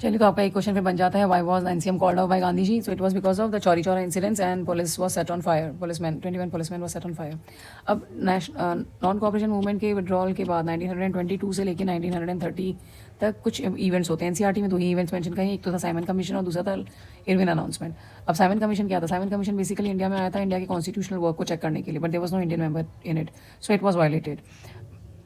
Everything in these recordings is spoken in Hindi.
चलिए, तो आपका एक क्वेश्चन फिर बन जाता है, why was NCM called out by Gandhi ji? So it was because of the Chauri Chaura incidents and police was set on fire, policeman 21 policeman was set on fire. अब नॉन कोऑपरेशन मूवमेंट के विड्रॉल के बाद 1922 से लेकर 1930 तक कुछ इवेंट्स होते हैं। एनसीईआरटी में दो ही इवेंट्स मेंशन करें, एक तो था साइमन कमीशन और दूसरा था इरविन अनाउंसमेंट। अब साइमन कमीशन क्या था? साइमन कमीशन बेसिकली इंडिया में आया था इंडिया के कॉन्स्टिट्यूशनल वर्क को चेक करने के लिए, but there was no Indian member in it, so it was violated.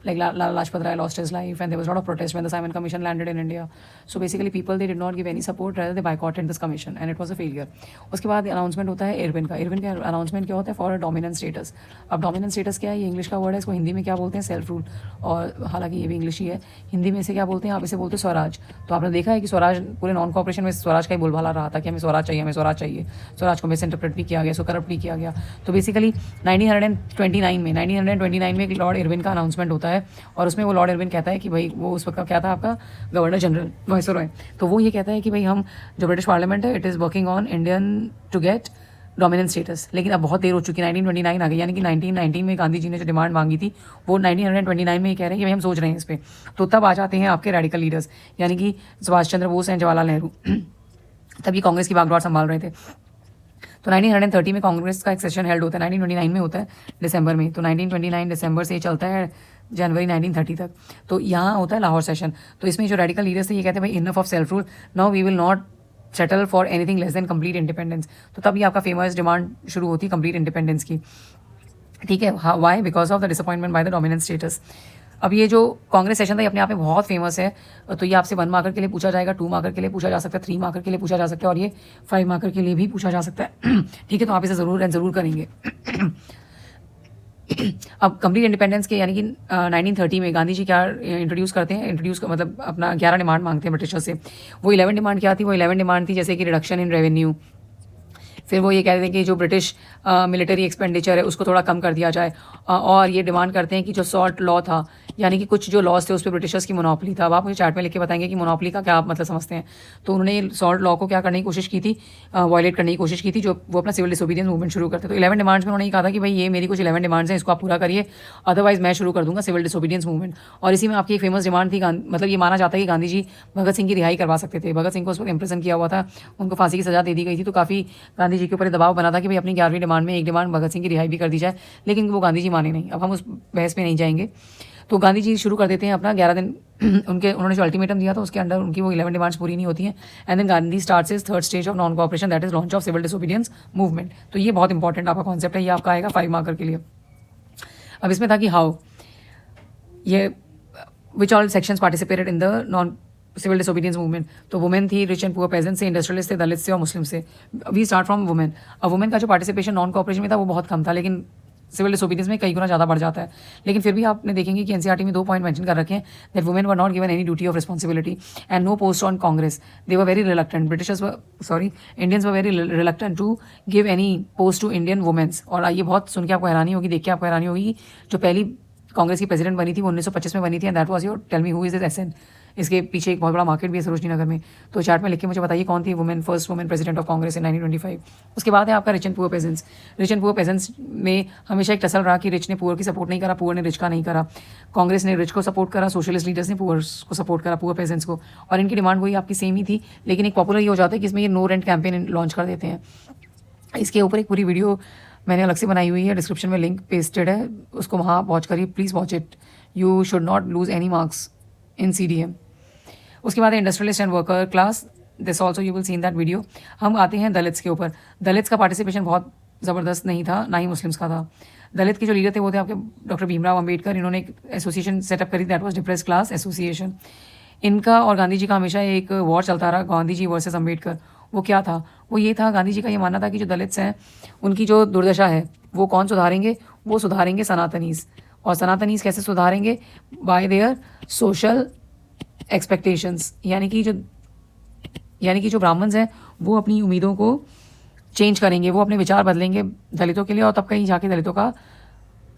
Like Lala Lajpat Rai lost his life, and there was a lot of protest when the Simon Commission landed in India. So basically, people they did not give any support, rather they boycotted this commission, and it was a failure. उसके बाद अनाउंसमेंट होता है इरविन का. इरविन का अनाउंसमेंट क्या होता है? For dominant status. अब डोमिनेंट स्टेटस क्या है? ये इंग्लिश का वर्ड है, इसको हिंदी में क्या बोलते हैं? Self rule. और हालांकि ये भी इंग्लिश ही है. हिंदी में इसे क्या बोलते हैं? आप इसे बोलते हैं स्वराज. तो आपने देखा है कि स्वराज पूरे नॉन कॉपरेशन में स्वराज का ही बोलबाला रहा था कि हमें स्वराज चाहिए, हमें स्वराज चाहिए. स्वराज को मिस इंटरप्रेट भी किया गया, सो करप्ट भी किया गया. तो बेसिकली 1929 में एक लॉर्ड इरविन का अनाउंसमेंट होता है, और उसमें वो लॉर्ड इरविन कहता है कि भाई, वो उस वक्त का क्या था आपका गवर्नर जनरल वाइसरॉय. तो वो ये कहता है कि भाई हम जो ब्रिटिश पार्लियामेंट है, it is working on Indian to get dominant status. लेकिन अब बहुत देर हो चुकी है, 1929 आ गई, यानी कि 1919 में गांधी जी ने जो डिमांड मांगी थी वो 1929 में ही कह रहे हैं कि भाई हम सोच रहे हैं इस पर. तो तब आ जाते हैं आपके रेडिकल लीडर्स, यानी कि सुभाष चंद्र बोस एंड जवाहरलाल नेहरू. तब ये कांग्रेस की बागडोर संभाल रहे थे. तो 1930 में कांग्रेस का एक सेशन हेल्ड होता है, 1929 में होता है दिसंबर में. तो 1929 दिसंबर से चलता है जनवरी 1930 तक. तो यहाँ होता है लाहौर सेशन. तो इसमें जो रेडिकल लीडर्स थे ये कहते हैं भाई enough of self rule, now we will not settle for anything less than complete independence. तो तब ये आपका फेमस डिमांड शुरू होती है कंप्लीट इंडिपेंडेंस की. ठीक है, why? Because of the disappointment by the dominant status. अब ये जो कांग्रेस सेशन था ये अपने आप में बहुत फेमस है. तो ये आपसे 1 मार्कर के लिए पूछा जाएगा, 2 मार्कर के लिए पूछा जा सकता है, 3 मार्कर के लिए पूछा जा सकता है, और ये 5 मार्कर के लिए भी पूछा जा सकता है. ठीक है, तो आप इसे ज़रूर करेंगे. अब कंप्लीट इंडिपेंडेंस के यानी कि 1930 में गांधी जी क्या इंट्रोड्यूस करते हैं? मतलब अपना 11 डिमांड मांगते हैं ब्रिटिशर से. वो 11 डिमांड क्या थी? वो 11 डिमांड थी जैसे कि रिडक्शन इन रेवेन्यू. फिर वो ये कहते हैं कि जो ब्रिटिश मिलिट्री एक्सपेंडिचर है उसको थोड़ा कम कर दिया जाए. और ये डिमांड करते हैं कि जो सॉल्ट लॉ था, यानी कि कुछ जो लॉज थे उस पर ब्रिटिशर्स की मोनोपली था. अब आप मुझे चैट में लिख के बताएंगे कि मोनोपली का क्या आप मतलब समझते हैं. तो उन्होंने सॉल्ट लॉ को क्या करने की कोशिश की थी? वायलेट करने की कोशिश की थी, जो वो अपना सिविल डिसोबीडियंस मूवमेंट शुरू करते. तो 11 डिमांड्स में उन्होंने ये कहा था कि भाई ये मेरी कुछ 11 डिमांड्स हैं, इसको आप पूरा करिए, अदरवाइज मैं शुरू कर दूंगा सिविल डिसोबीडियंस मूवमेंट. और इसी में आपकी एक फेमस डिमांड थी, मतलब ये माना जाता है कि गांधी जी भगत सिंह की रिहाई करवा सकते थे. भगत सिंह को उस वक्त इम्प्रेसन किया हुआ था, उनको फांसी की सजा दे दी गई थी. तो काफ़ी गांधी जी के ऊपर दबाव बना था कि भाई अपनी 11वीं डिमांड में एक डिमांड भगत सिंह की रिहाई भी कर दी जाए, लेकिन वो गांधी जी माने नहीं. अब हम उस बहस में नहीं जाएंगे. तो गांधी जी शुरू कर देते हैं अपना 11 दिन उन्होंने जो अल्टीमेटम दिया था उसके अंडर उनकी वो 11 डिमांड्स पूरी नहीं होती हैं. And then Gandhi starts his third stage of non cooperation, that is launch of civil disobedience movement. तो ये बहुत इंपॉर्टेंट आपका कॉन्सेप्ट है, ये आपका आएगा 5 मार्कर के लिए. अब इसमें था कि हाउ ये which all sections participated in the non civil disobedience movement. तो वुमेन थी, रिच एंड पुअर पेजेंट से, इंडस्ट्रियलिस्ट थे, दलित से और मुस्लिम से. We start from women. अब वुमेन का जो पार्टिसिपेशन नॉन कोऑपरेशन में था वो बहुत कम था, लेकिन सिविल डिसोबीडियंस में कई गुना ज़्यादा बढ़ जाता है. लेकिन फिर भी आपने देखेंगे कि एनसीईआरटी में 2 पॉइंट मेंशन कर रखे हैं, that women were not given any duty of responsibility and no post on Congress. They were very reluctant, Indians were very reluctant to give any post to Indian womens. और ये बहुत सुन के आपको हैरानी होगी, देख के आपको हैरानी होगी, जो पहली कांग्रेस की प्रेसिडेंट बनी थी वो 1925 में बनी थी, and that was your tell me who is this SN. इसके पीछे एक बहुत बड़ा मार्केट भी है सरोजनी नगर में. तो चार्ट में लिख के मुझे बताइए कौन थी first women president of Congress in 1925. उसके बाद है आपका rich and poor pageants. Rich and poor pageants में हमेशा एक टसल रहा कि रिच ने पुअर की सपोर्ट नहीं करा, पुअर ने रिच का नहीं करा. कांग्रेस ने रिच को सपोर्ट करा, सोशलिस्ट लीडर्स ने पुअर को सपोर्ट करा, पुअर पेजेंट्स को. और इनकी डिमांड वही आपकी सेम ही थी, लेकिन एक पॉपुलर ये हो जाता है कि इसमें ये नो रेंट कैंपेन लॉन्च कर देते हैं. इसके ऊपर एक पूरी वीडियो मैंने अलग से बनाई हुई है, डिस्क्रिप्शन में लिंक पेस्टेड है, उसको वहाँ वॉच करिए, please watch it. You should not lose any marks in CDM. उसके बाद industrialist and worker class, this also you will see in that video. हम आते हैं दलित्स के ऊपर. दलित्स का पार्टिसिपेशन बहुत ज़बरदस्त नहीं था, ना ही मुस्लिम्स का था. दलित के जो लीडर थे वो थे आपके डॉक्टर भीमराव अम्बेडकर. इन्होंने एक एसोसिएशन सेटअप करी, that was depress class association. इनका और गांधी जी का हमेशा एक वॉर चलता रहा, गांधी जी वर्सेस अम्बेडकर. वो क्या था? वो ये था, गांधी जी का ये मानना था कि जो दलित्स हैं उनकी जो दुर्दशा है वो कौन सुधारेंगे? वो सुधारेंगे सनातनीज. और सनातनीज कैसे सुधारेंगे? By their social expectations. यानी कि जो ब्राह्मण्स हैं वो अपनी उम्मीदों को चेंज करेंगे, वो अपने विचार बदलेंगे दलितों के लिए, और तब कहीं जाके दलितों का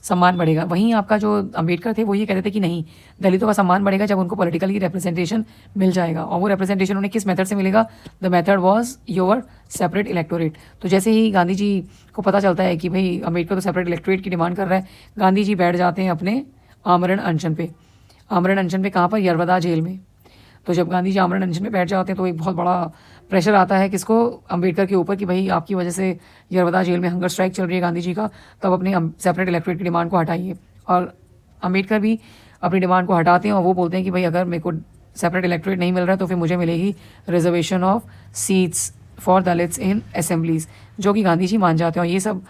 सम्मान बढ़ेगा. वहीं आपका जो अम्बेडकर थे वो ये कहते थे कि नहीं, दलितों का सम्मान बढ़ेगा जब उनको पॉलिटिकली रिप्रेजेंटेशन मिल जाएगा. और वो रिप्रेजेंटेशन उन्हें किस मेथड से मिलेगा? The method was your separate electorate. तो जैसे ही गांधी जी को पता चलता है कि भाई अम्बेडकर तो सेपरेट इलेक्टोरेट की डिमांड कर रहा है, गांधी जी बैठ जाते हैं अपने आमरण अनशन पे. आमरण अनशन पे कहाँ पर? यरवदा जेल में. तो जब गांधी जी आमरण अनशन में बैठ जाते हैं तो एक बहुत बड़ा प्रेशर आता है किसको, अम्बेडकर के ऊपर, कि भाई आपकी वजह से यरवदा जेल में हंगर स्ट्राइक चल रही है गांधी जी का, तो अब अपने सेपरेट इलेक्टोरेट की डिमांड को हटाइए। और अम्बेडकर भी अपनी डिमांड को हटाते हैं और वो बोलते हैं कि भाई अगर मेरे को सेपरेट इलेक्टोरेट नहीं मिल रहा है तो फिर मुझे मिलेगी reservation of seats for Dalits in assemblies, जो कि गांधी जी मान जाते हैं। और ये सब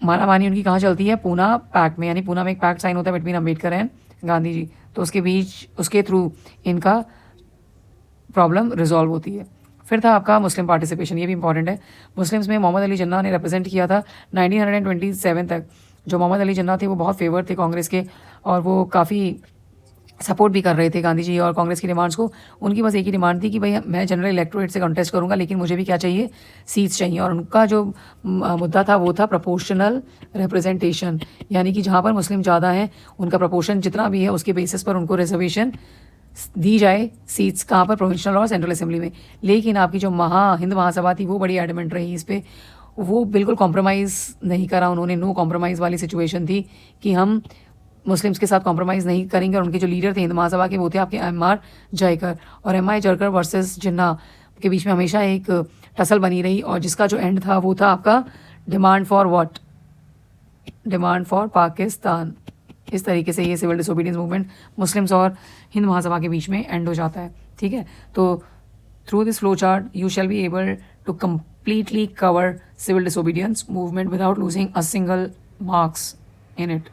माना मानी उनकी कहाँ चलती है, पूना पैक्ट में, यानी पूना में एक पैक्ट साइन होता है बिटवीन अम्बेडकर एंड गांधी जी, तो उसके बीच उसके थ्रू इनका प्रॉब्लम रिजॉल्व होती है। फिर था आपका मुस्लिम पार्टिसिपेशन, ये भी इंपॉर्टेंट है। मुस्लिम्स में मोहम्मद अली जिन्ना ने रिप्रेजेंट किया था 1927 तक। जो मोहम्मद अली जिन्ना थे वो बहुत फेवर थे कांग्रेस के, और वो काफ़ी सपोर्ट भी कर रहे थे गांधी जी और कांग्रेस की डिमांड्स को। उनकी बस एक ही डिमांड थी कि भाई मैं जनरल इलेक्टोरेट से कंटेस्ट करूंगा, लेकिन मुझे भी क्या चाहिए, सीट्स चाहिए। और उनका जो मुद्दा था वो था प्रोपोर्शनल रिप्रेजेंटेशन, यानी कि जहाँ पर मुस्लिम ज़्यादा हैं उनका प्रोपोर्शन जितना भी है उसके बेसिस पर उनको रिजर्वेशन दी जाए सीट्स, कहाँ पर, प्रोविंशियल और सेंट्रल असेंबली में। लेकिन आपकी जो हिंद महासभा थी वो बड़ी एडमेंट रही इस पर, वो बिल्कुल कॉम्प्रोमाइज़ नहीं करा उन्होंने। नो कॉम्प्रोमाइज़ वाली सिचुएशन थी कि हम मुस्लिम्स के साथ कॉम्प्रोमाइज़ नहीं करेंगे। और उनके जो लीडर थे हिंद महासभा के वो थे आपके एम.आर. जयकर, और एम.आई. जयकर वर्सेस जिन्ना के बीच में हमेशा एक टसल बनी रही, और जिसका जो एंड था वो था आपका demand for what, demand for Pakistan. इस तरीके से ये सिविल डिसोबीडियंस मूवमेंट मुस्लिम्स और हिंद महासभा के बीच में एंड हो जाता है। ठीक है, तो through this flow chart you shall be able to completely cover civil disobedience movement without losing a single marks in it.